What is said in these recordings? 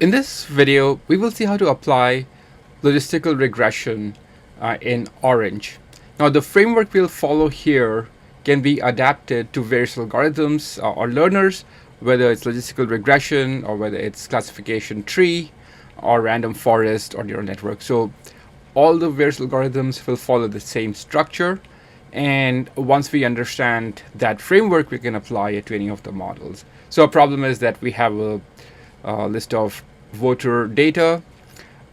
In this video, we will see how to apply logistical regression in Orange. Now, the framework we'll follow here can be adapted to various algorithms or learners, whether it's logistical regression or whether it's classification tree or random forest or neural network. So all the various algorithms will follow the same structure. And once we understand that framework, we can apply it to any of the models. So a problem is that we have a list of voter data,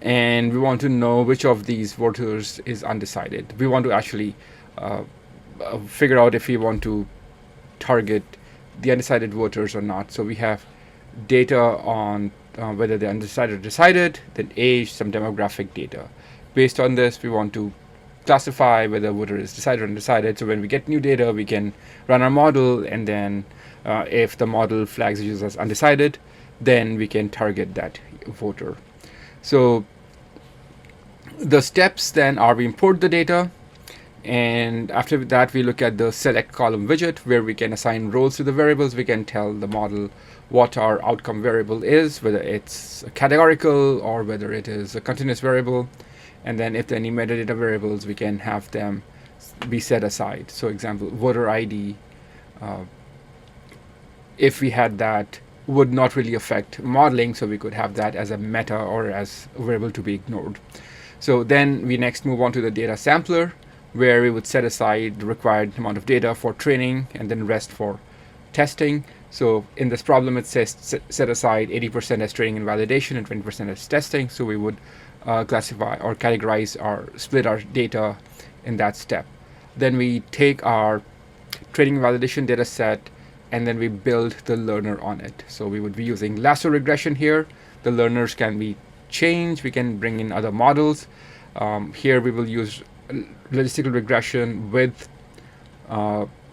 and we want to know which of these voters is undecided. We want to actually figure out if we want to target the undecided voters or not. So we have data on whether they're undecided or decided, then age, some demographic data. Based on this, we want to classify whether a voter is decided or undecided. So when we get new data, we can run our model, and then if the model flags the user as undecided, then we can target that voter. So the steps then are we import the data, and after that we look at the select column widget where we can assign roles to the variables. We can tell the model what our outcome variable is, whether it's a categorical or whether it is a continuous variable. And then if there are any metadata variables, we can have them be set aside. So example, voter ID, if we had that, would not really affect modeling, so we could have that as a meta or as a variable to be ignored. So then we next move on to the data sampler, where we would set aside the required amount of data for training and then rest for testing. So in this problem, it says set aside 80% as training and validation and 20% as testing. So we would classify or categorize or split our data in that step. Then we take our training and validation data set, and then we build the learner on it. So we would be using Lasso regression here. The learners can be changed. We can bring in other models. Here we will use logistical regression with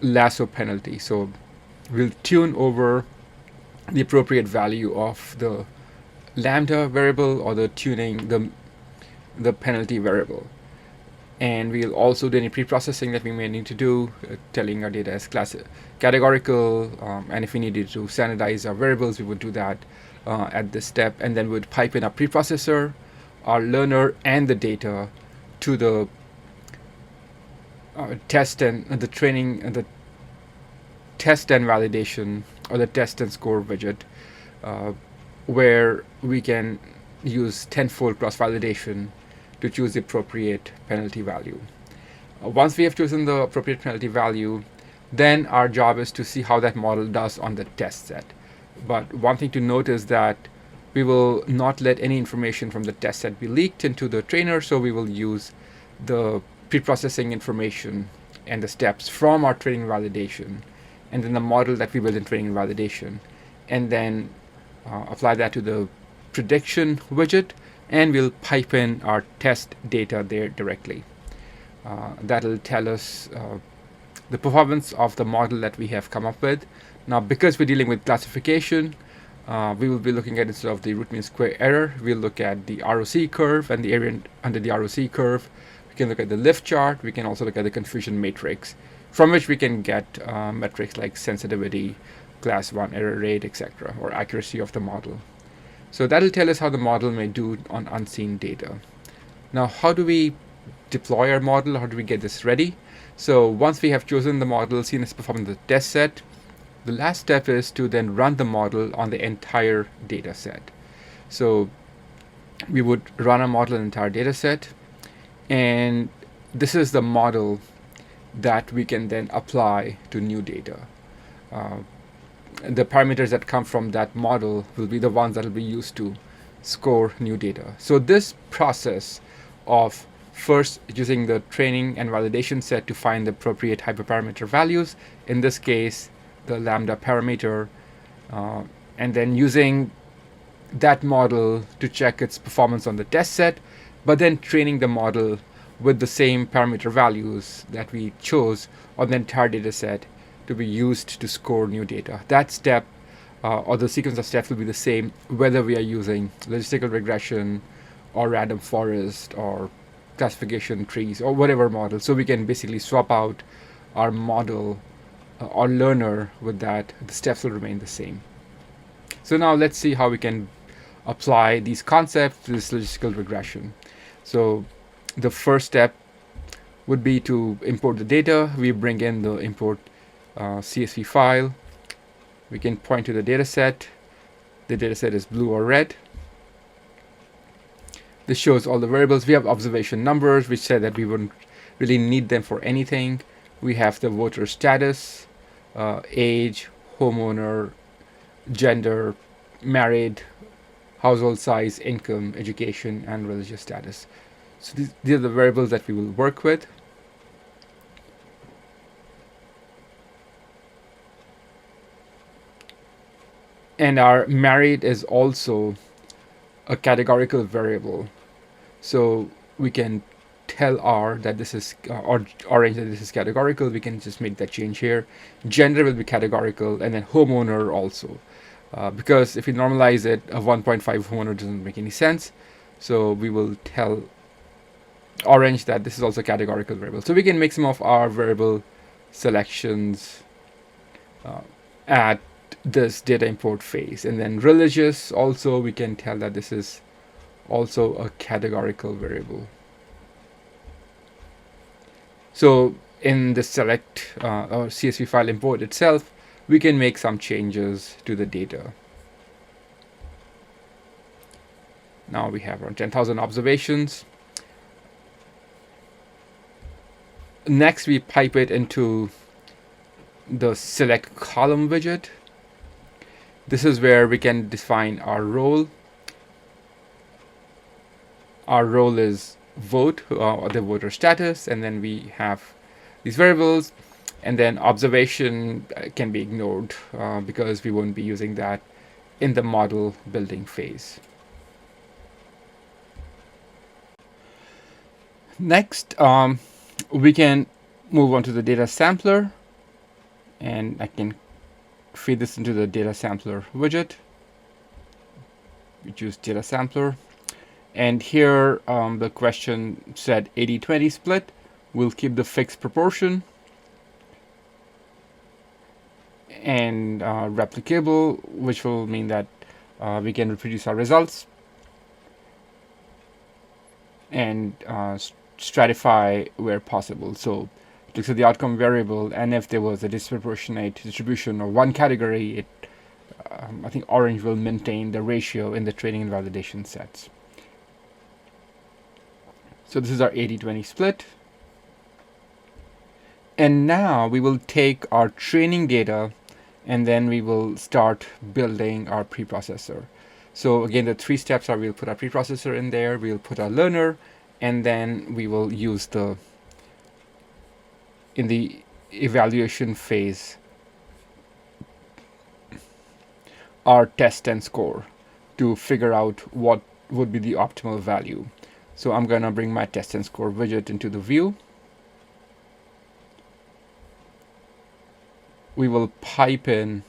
Lasso penalty. So we'll tune over the appropriate value of the lambda variable or the tuning the penalty variable. And we'll also do any pre-processing that we may need to do, telling our data as categorical, and if we needed to standardize our variables, we would do that at this step, and then we'd pipe in our preprocessor, our learner, and the data to the test and the training and the test and validation or the test and score widget, where we can use tenfold cross-validation to choose the appropriate penalty value. Once we have chosen the appropriate penalty value, then our job is to see how that model does on the test set. But one thing to note is that we will not let any information from the test set be leaked into the trainer, so we will use the pre-processing information and the steps from our training validation, and then the model that we build in training validation, and then apply that to the prediction widget, and we'll pipe in our test data there directly. That'll tell us the performance of the model that we have come up with. Now, because we're dealing with classification, we will be looking at, instead of the root mean square error, we'll look at the ROC curve and the area under the ROC curve. We can look at the lift chart. We can also look at the confusion matrix, from which we can get metrics like sensitivity, class 1 error rate, etc., or accuracy of the model. So that'll tell us how the model may do on unseen data. Now, how do we deploy our model? How do we get this ready? So once we have chosen the model, seen its performance in the test set, the last step is to then run the model on the entire data set. So we would run a model in the entire data set, and this is the model that we can then apply to new data. The parameters that come from that model will be the ones that will be used to score new data. So this process of first using the training and validation set to find the appropriate hyperparameter values, in this case the lambda parameter, and then using that model to check its performance on the test set, but then training the model with the same parameter values that we chose on the entire data set to be used to score new data. That step or the sequence of steps will be the same whether we are using logistical regression or random forest or classification trees or whatever model. So we can basically swap out our model or learner with that. The steps will remain the same. So now let's see how we can apply these concepts to this logistical regression. So the first step would be to import the data. We bring in the import CSV file. We can point to the dataset. The dataset is blue or red. This shows all the variables. We have observation numbers, which said that we wouldn't really need them for anything. We have the voter status, age, homeowner, gender, married, household size, income, education, and religious status. So these are the variables that we will work with. And our married is also a categorical variable. So we can tell R that this is, or orange that this is categorical. We can just make that change here. Gender will be categorical, and then homeowner also. Because if we normalize it, a 1.5 homeowner doesn't make any sense. So we will tell orange that this is also a categorical variable. So we can make some of our variable selections at this data import phase. And then religious also, we can tell that this is also a categorical variable. So in the select or CSV file import itself, we can make some changes to the data. Now we have around 10,000 observations. Next, we pipe it into the select column widget. This is where we can define our role. Our role is vote, or the voter status, and then we have these variables, and then observation can be ignored because we won't be using that in the model building phase. Next, we can move on to the data sampler, and I can feed this into the data sampler widget. We choose data sampler, and here the question said 80-20 split. We'll keep the fixed proportion and replicable, which will mean that we can reproduce our results, and stratify where possible. So it looks at the outcome variable, and if there was a disproportionate distribution of one category, it I think orange will maintain the ratio in the training and validation sets. So this is our 80-20 split. And now we will take our training data, and then we will start building our preprocessor. So again, the 3 steps are: we'll put our preprocessor in there, we'll put our learner, and then we will use in the evaluation phase, our test and score to figure out what would be the optimal value. So I'm going to bring my test and score widget into the view. We will pipe in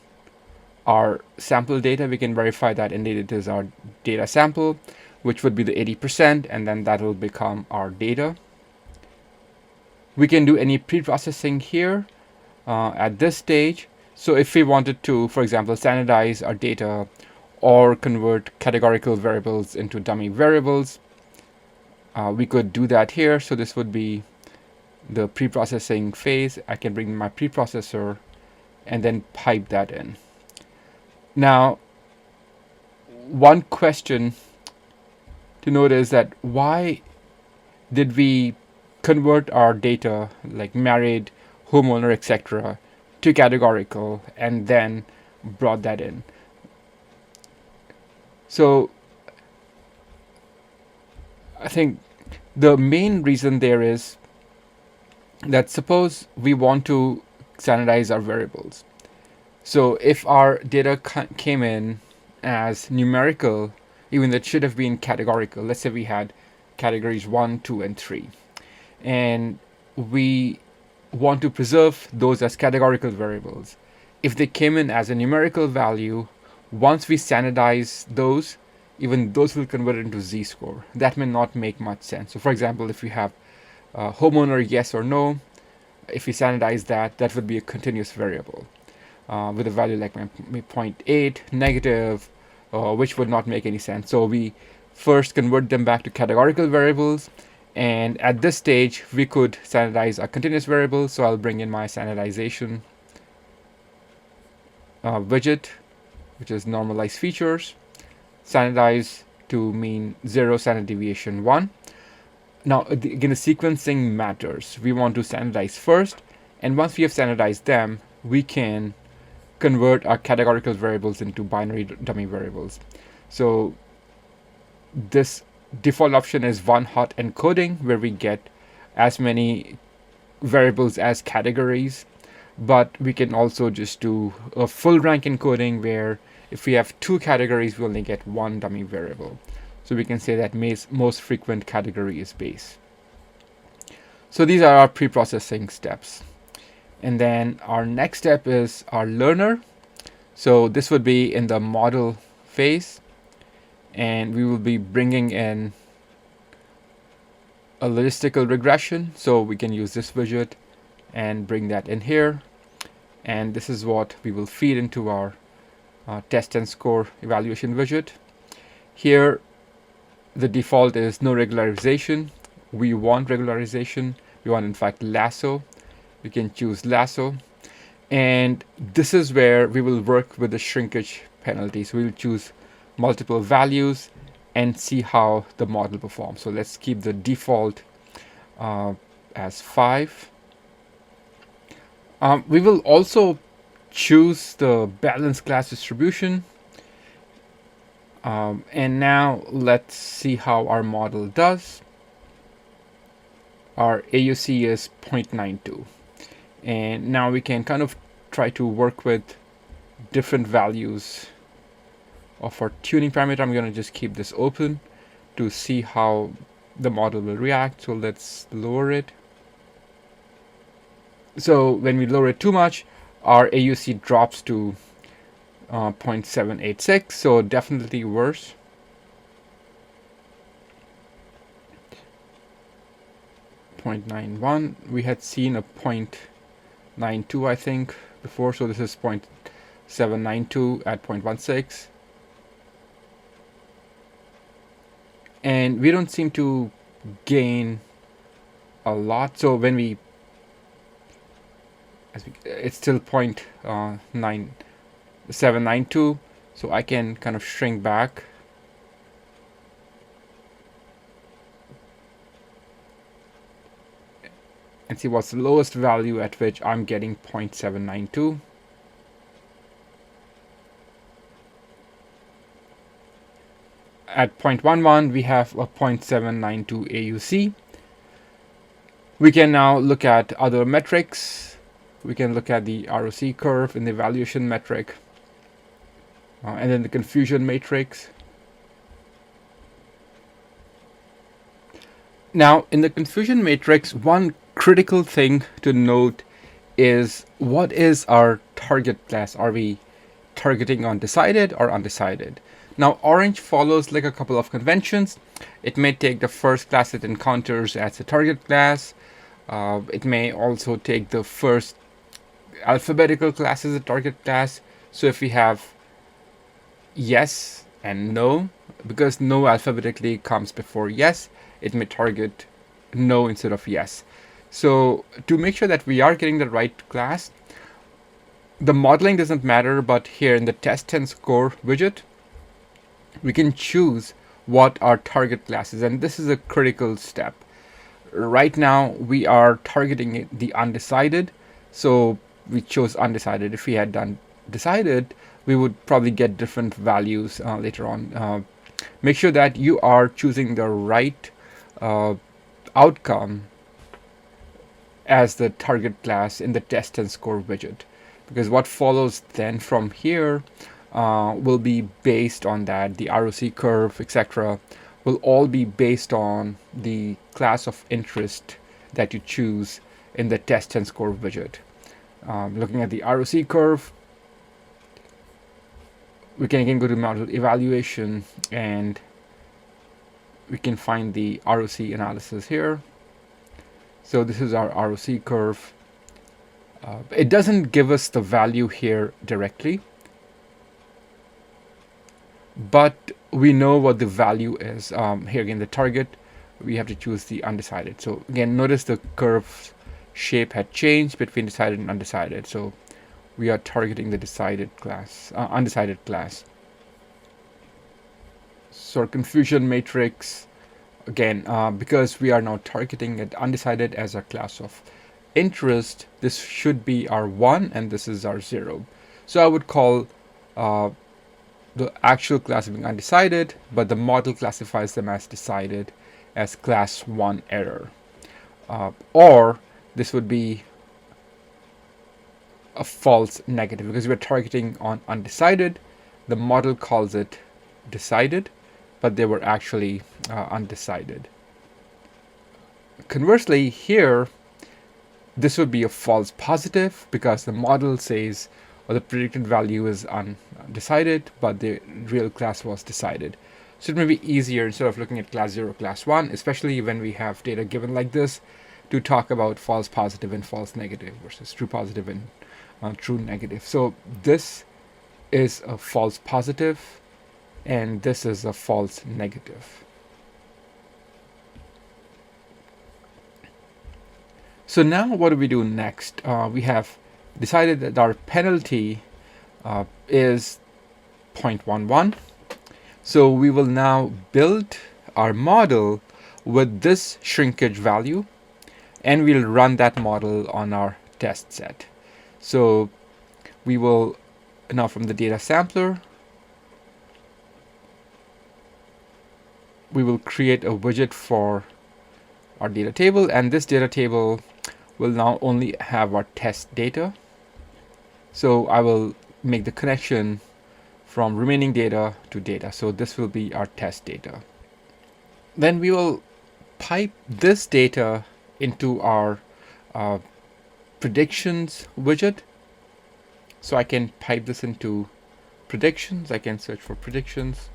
our sample data. We can verify that indeed it is our data sample, which would be the 80%, and then that will become our data. We can do any pre-processing here at this stage. So if we wanted to, for example, standardize our data or convert categorical variables into dummy variables, we could do that here. So this would be the pre-processing phase. I can bring my preprocessor and then pipe that in. Now, one question to note is that why did we convert our data like married, homeowner, etc. to categorical and then brought that in? So I think the main reason there is that suppose we want to standardize our variables. So if our data came in as numerical, even though it should have been categorical, let's say we had categories 1, 2, and 3, and we want to preserve those as categorical variables. If they came in as a numerical value, once we standardize those, even those will convert into z-score. That may not make much sense. So for example, if we have homeowner yes or no, if we standardize that, that would be a continuous variable with a value like 0.8, negative, which would not make any sense. So we first convert them back to categorical variables. And at this stage, we could standardize a continuous variable. So I'll bring in my standardization widget, which is normalize features, standardize to mean 0, standard deviation 1. Now, again, the sequencing matters. We want to standardize first, and once we have standardized them, we can convert our categorical variables into binary dummy variables. So this default option is one hot encoding, where we get as many variables as categories, but we can also just do a full rank encoding, where if we have 2 categories, we only get 1 dummy variable. So we can say that most frequent category is base. So these are our pre-processing steps. And then our next step is our learner. So this would be in the model phase, and we will be bringing in a logistical regression. So we can use this widget and bring that in here. And this is what we will feed into our test and score evaluation widget. Here, the default is no regularization. We want regularization. We want, in fact, Lasso. We can choose Lasso. And this is where we will work with the shrinkage penalty. So we'll choose multiple values and see how the model performs. So let's keep the default as 5. We will also choose the balanced class distribution. And now let's see how our model does. Our AUC is 0.92. And now we can kind of try to work with different values of our tuning parameter. I'm going to just keep this open to see how the model will react. So let's lower it. So when we lower it too much, our AUC drops to 0.786, so definitely worse. .91. We had seen a 0.92, I think, before, so this is 0.792 at 0.16. And we don't seem to gain a lot. So when we, it's still 0.9792. So I can kind of shrink back. And see what's the lowest value at which I'm getting 0.792. At 0.11, we have a 0.792 AUC. We can now look at other metrics. We can look at the ROC curve in the evaluation metric, and then the confusion matrix. Now, in the confusion matrix, one critical thing to note is what is our target class? Are we targeting on decided or undecided? Now, orange follows like a couple of conventions. It may take the first class it encounters as a target class. It may also take the first alphabetical class as a target class. So if we have yes and no, because no alphabetically comes before yes, it may target no instead of yes. So to make sure that we are getting the right class, the modeling doesn't matter, but here in the test and score widget, we can choose what our target class is, and this is a critical step. Right now, we are targeting the undecided, so we chose undecided. If we had done decided, we would probably get different values later on. Make sure that you are choosing the right outcome as the target class in the test and score widget, because what follows then from here will be based on that. The ROC curve, etc., will all be based on the class of interest that you choose in the test and score widget. Looking at the ROC curve, we can again go to model evaluation, and we can find the ROC analysis here. So this is our ROC curve. It doesn't give us the value here directly, but we know what the value is. Here again, the target, we have to choose the undecided. So again, notice the curve shape had changed between decided and undecided. So we are targeting the decided class, undecided class. So our confusion matrix, again, because we are now targeting it undecided as a class of interest, this should be our 1 and this is our 0. So I would call the actual class being undecided, but the model classifies them as decided as class 1 error. Or this would be a false negative because we're targeting on undecided. The model calls it decided, but they were actually undecided. Conversely, here, this would be a false positive because the model says, or the predicted value is undecided, but the real class was decided. So it may be easier, instead of looking at class 0, class 1, especially when we have data given like this, to talk about false positive and false negative versus true positive and true negative. So this is a false positive and this is a false negative. So now what do we do next? We have decided that our penalty is 0.11. So we will now build our model with this shrinkage value, and we'll run that model on our test set. So we will now, from the data sampler, we will create a widget for our data table, and this data table will now only have our test data. So I will make the connection from remaining data to data. So this will be our test data. Then we will pipe this data into our predictions widget. So I can pipe this into predictions. I can search for predictions.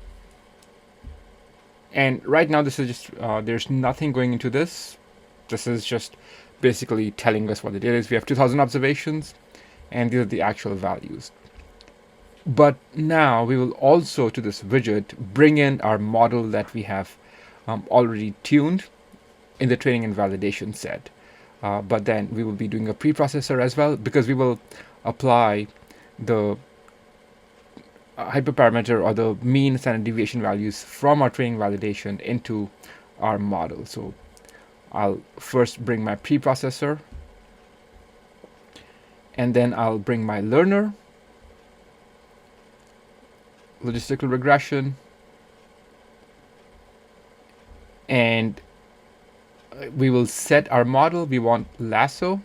And right now this is just, there's nothing going into this. This is just basically telling us what the data is. We have 2000 observations and these are the actual values. But now we will also, to this widget, bring in our model that we have already tuned in the training and validation set. But then we will be doing a preprocessor as well, because we will apply the hyperparameter or the mean standard deviation values from our training validation into our model. So I'll first bring my preprocessor, and then I'll bring my learner, logistical regression, and we will set our model. We want Lasso.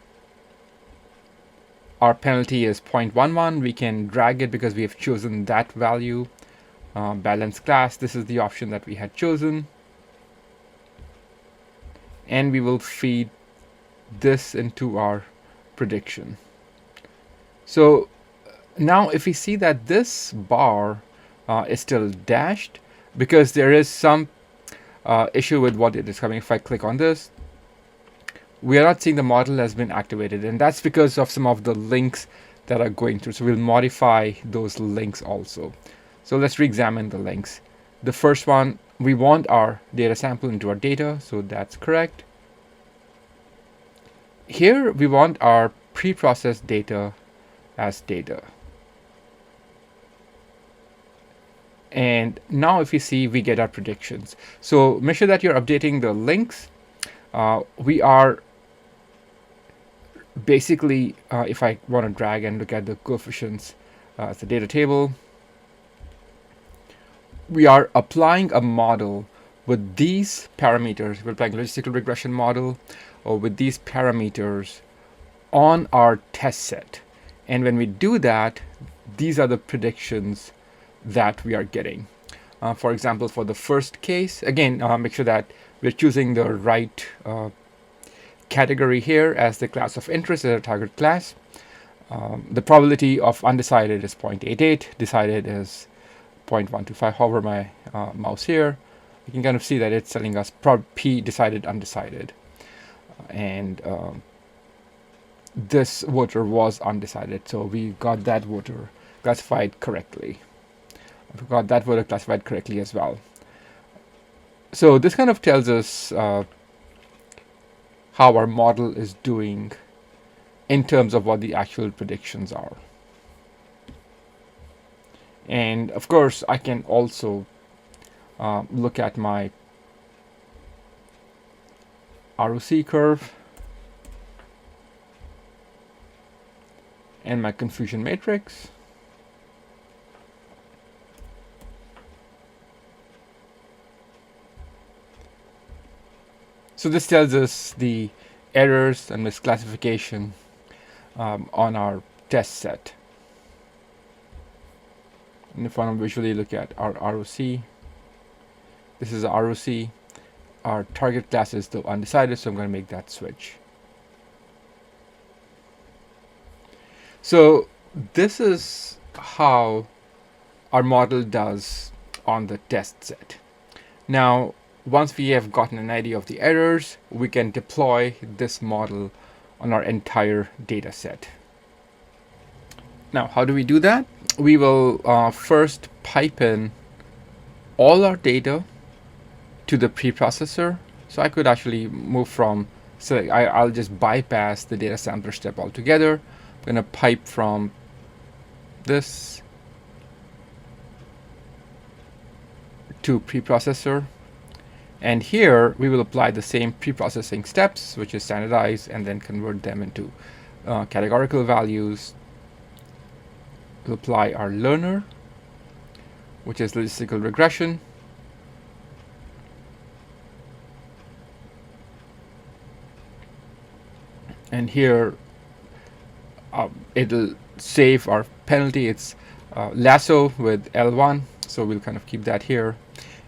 Our penalty is 0.11. We can drag it because we have chosen that value. Balance class, this is the option that we had chosen. And we will feed this into our prediction. So now if we see that this bar is still dashed, because there is some issue with what it is coming. If I click on this, we are not seeing the model has been activated, and that's because of some of the links that are going through. So we'll modify those links also. So let's re-examine the links. The first one, we want our data sample into our data, so that's correct. Here we want our pre-processed data as data. And now if you see, we get our predictions. So make sure that you're updating the links. We are basically, if I want to drag and look at the coefficients as a data table, we are applying a model with these parameters. We're applying a logistical regression model or with these parameters on our test set. And when we do that, these are the predictions that we are getting. For example, for the first case, again, make sure that we're choosing the right category here as the class of interest as our target class. The probability of undecided is 0.88, decided is 0.125. Hover my mouse here, you can kind of see that it's telling us P decided undecided. And this voter was undecided, so we got that voter classified correctly. I forgot that word classified correctly as well. So this kind of tells us how our model is doing in terms of what the actual predictions are. And of course, I can also look at my ROC curve and my confusion matrix. So this tells us the errors and misclassification on our test set. And if I want to visually look at our ROC, this is a ROC. Our target class is still undecided, so I'm going to make that switch. So this is how our model does on the test set. Now, once we have gotten an idea of the errors, we can deploy this model on our entire data set. Now, how do we do that? We will first pipe in all our data to the preprocessor. So I could actually move from, so I'll just bypass the data sampler step altogether. I'm going to pipe from this to preprocessor. And here we will apply the same preprocessing steps, which is standardize, and then convert them into categorical values. We'll apply our learner, which is logistical regression. And here it'll save our penalty. It's Lasso with L1, so we'll kind of keep that here.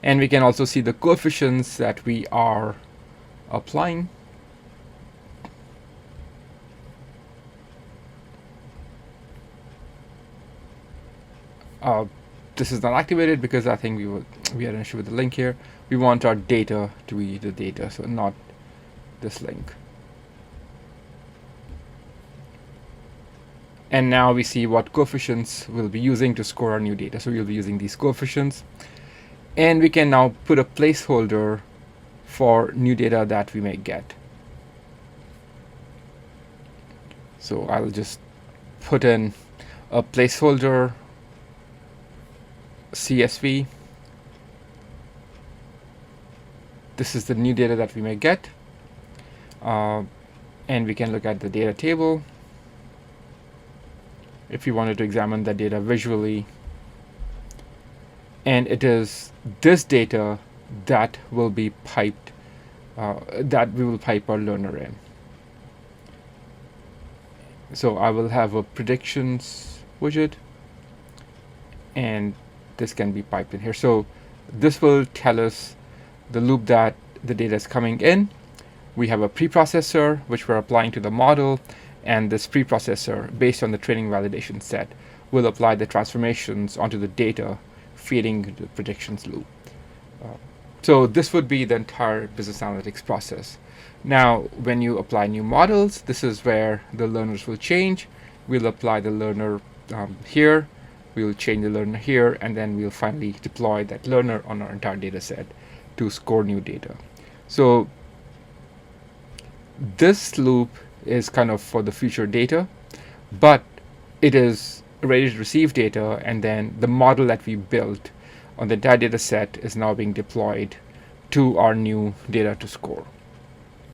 And we can also see the coefficients that we are applying. This is not activated because I think we had an issue with the link here. We want our data to be the data, so not this link. And now we see what coefficients we'll be using to score our new data. So we'll be using these coefficients. And we can now put a placeholder for new data that we may get. So I'll just put in a placeholder CSV. This is the new data that we may get. And we can look at the data table if you wanted to examine the data visually. And it is this data that will be piped, that we will pipe our learner in. So I will have a predictions widget, and this can be piped in here. So this will tell us the loop that the data is coming in. We have a preprocessor, which we're applying to the model, and this preprocessor, based on the training validation set, will apply the transformations onto the data, feeding the predictions loop. So this would be the entire business analytics process. Now, when you apply new models, this is where the learners will change. We'll apply the learner here. We'll change the learner here, and then we'll finally deploy that learner on our entire data set to score new data. So this loop is kind of for the future data, but it is ready to receive data, and then the model that we built on the entire data set is now being deployed to our new data to score.